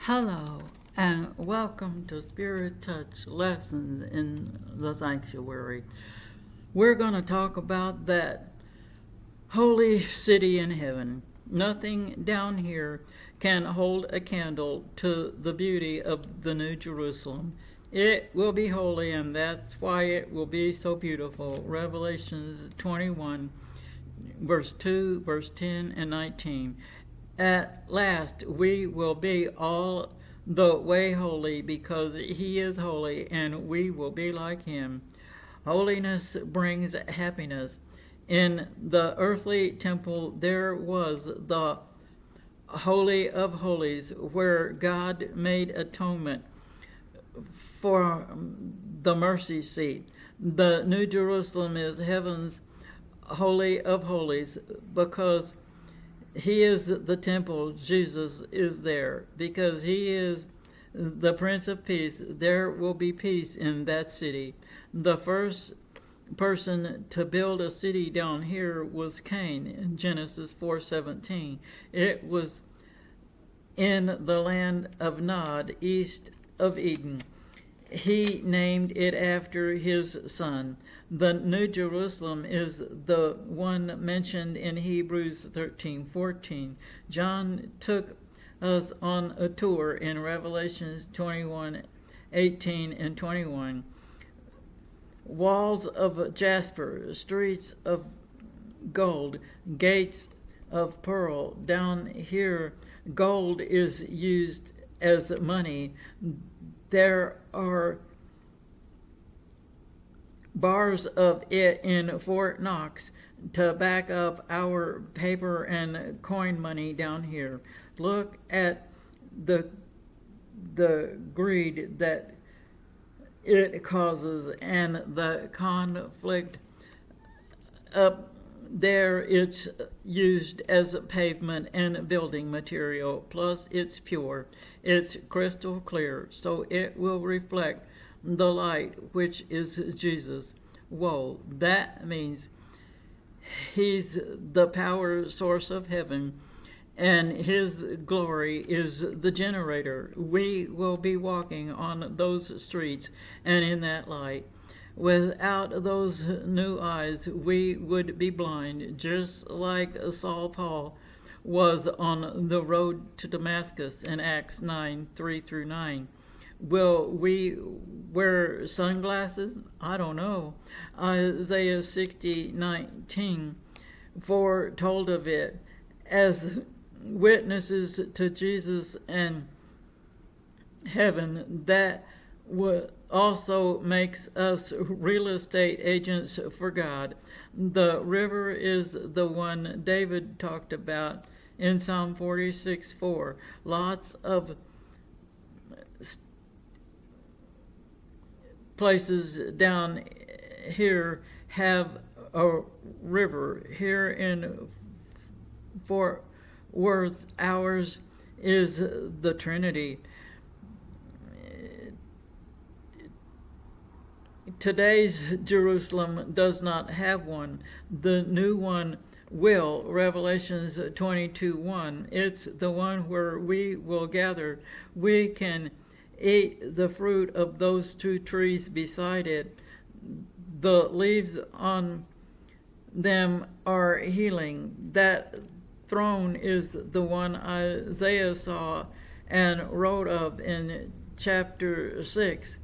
Hello, and welcome to Spirit Touch Lessons in the Sanctuary. We're going to talk about that holy city in heaven. Nothing down here can hold a candle to the beauty of the New Jerusalem. It will be holy, and that's why it will be so beautiful. Revelations 21, verse 2, verse 10, and 19. At last we will be all the way holy because he is holy, and we will be like him. Holiness brings happiness. In the earthly temple there was the Holy of Holies, where God made atonement for the mercy seat. The New Jerusalem is heaven's Holy of Holies because he is the temple. Jesus is there because he is the Prince of Peace. There will be peace in that city. The first person to build a city down here was Cain in Genesis 4:17. It was in the land of Nod, east of Eden. He named it after his son. The New Jerusalem is the one mentioned in Hebrews 13:14. John took us on a tour in Revelations 21:18 and 21. Walls of jasper, streets of gold, gates of pearl. Down here, gold is used as money. There are bars of it in Fort Knox to back up our paper and coin money down here. Look at the greed that it causes and the conflict up there. It's used as a pavement and building material, plus it's pure, it's crystal clear, so it will reflect the light, which is Jesus. Whoa, that means he's the power source of heaven, and his glory is the generator. We will be walking on those streets and in that light. Without those new eyes, we would be blind, just like Saul Paul was on the road to Damascus in Acts 9:3-9. Will we wear sunglasses? I don't know. Isaiah 60:19 foretold of it as witnesses to Jesus and heaven. That also makes us real estate agents for God. The river is the one David talked about in Psalm 46:4. Lots of places down here have a river. Here in Fort Worth, ours is the Trinity. Today's Jerusalem does not have one. The new one will. Revelations 22:1. It's the one where we will gather. We can eat the fruit of those two trees beside it. The leaves on them are healing. That throne is the one Isaiah saw and wrote of in chapter 6.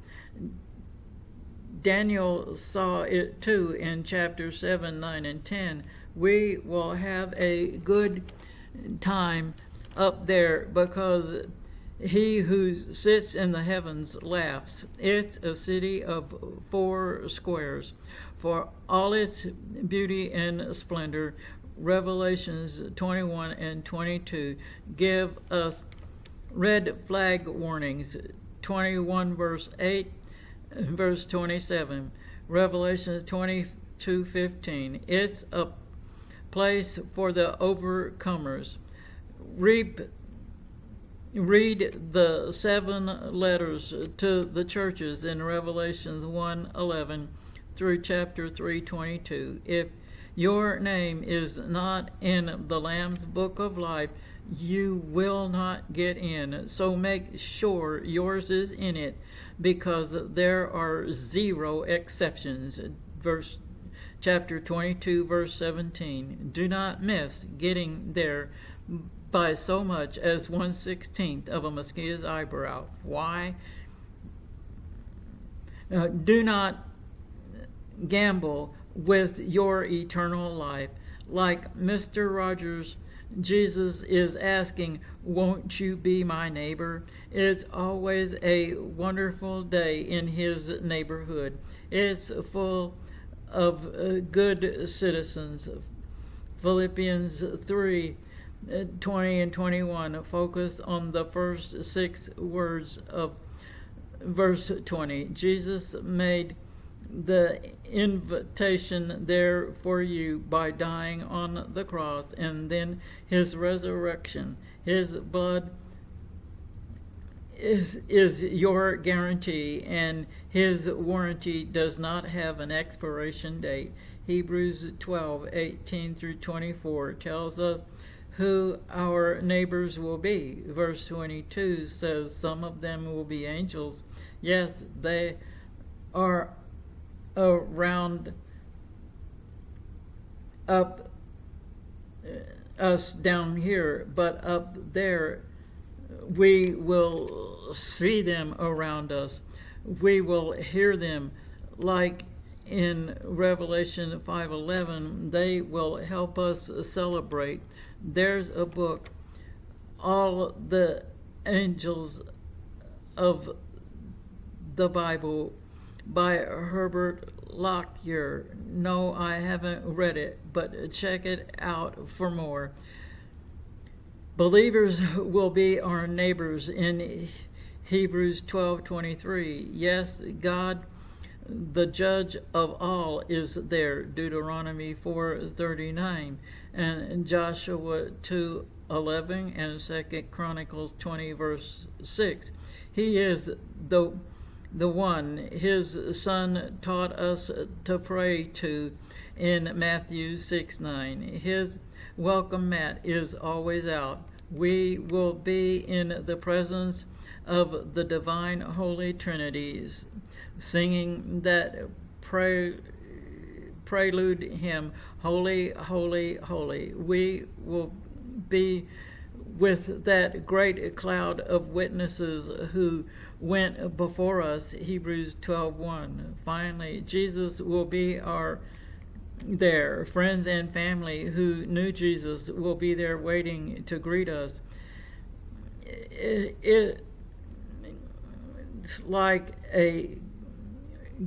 Daniel saw it too in chapter 7, 9, and 10. We will have a good time up there because he who sits in the heavens laughs. It's a city of 4 squares. For all its beauty and splendor, Revelations 21 and 22 give us red flag warnings. 21 verse 8, verse 27. Revelations 22:15. It's a place for the overcomers. Read the 7 letters to the churches in Revelations 1:11 through chapter 3:22. If your name is not in the Lamb's book of life, you will not get in. So make sure yours is in it, because there are 0 exceptions. Chapter 22, verse 17. Do not miss getting there by so much as 1/16 of a mosquito's eyebrow. Why? Do not gamble with your eternal life. Like Mr. Rogers, Jesus is asking, won't you be my neighbor? It's always a wonderful day in his neighborhood. It's full of good citizens. Philippians 3:20 and 21 focus on the first 6 words of verse 20. Jesus made the invitation there for you by dying on the cross, and then his resurrection. His blood is your guarantee, and his warranty does not have an expiration date. Hebrews 12:18 through 24 tells us who our neighbors will be. Verse 22 says some of them will be angels. Yes, they are around up us down here, but up there we will see them around us. We will hear them, like in Revelation 5:11. They will help us celebrate. There's a book, All the Angels of the Bible, by Herbert Lockyer. No, I haven't read it, but check it out for more. Believers will be our neighbors in Hebrews 12:23. Yes, God, the judge of all, is there. Deuteronomy 4:39 and Joshua 2:11 and 2 Chronicles 20 verse 6. He is the one his son taught us to pray to in Matthew 6:9. His welcome mat is always out. We will be in the presence of the divine Holy Trinities, singing that prelude hymn, Holy, Holy, Holy. We will be with that great cloud of witnesses who went before us, Hebrews 12:1. Finally, Jesus will be there. Friends and family who knew Jesus will be there waiting to greet us. It's like a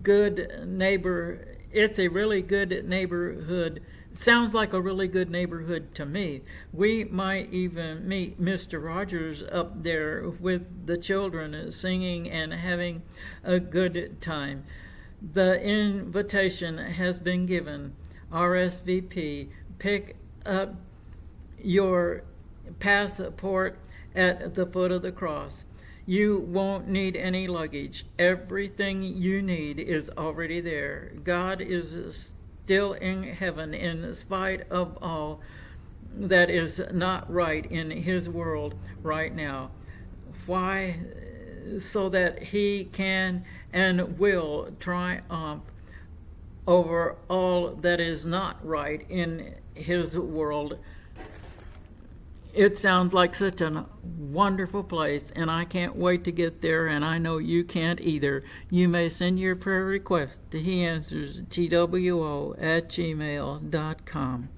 good neighbor. It's a really good neighborhood. Sounds like a really good neighborhood to me. We might even meet Mr. Rogers up there with the children singing and having a good time. The invitation has been given. RSVP. Pick up your passport at the foot of the cross. You won't need any luggage. Everything you need is already there. God is still in heaven in spite of all that is not right in his world right now. Why? So that he can and will triumph over all that is not right in his world. It sounds like such a wonderful place, and I can't wait to get there, and I know you can't either. You may send your prayer request to He Answers, TWO@gmail.com.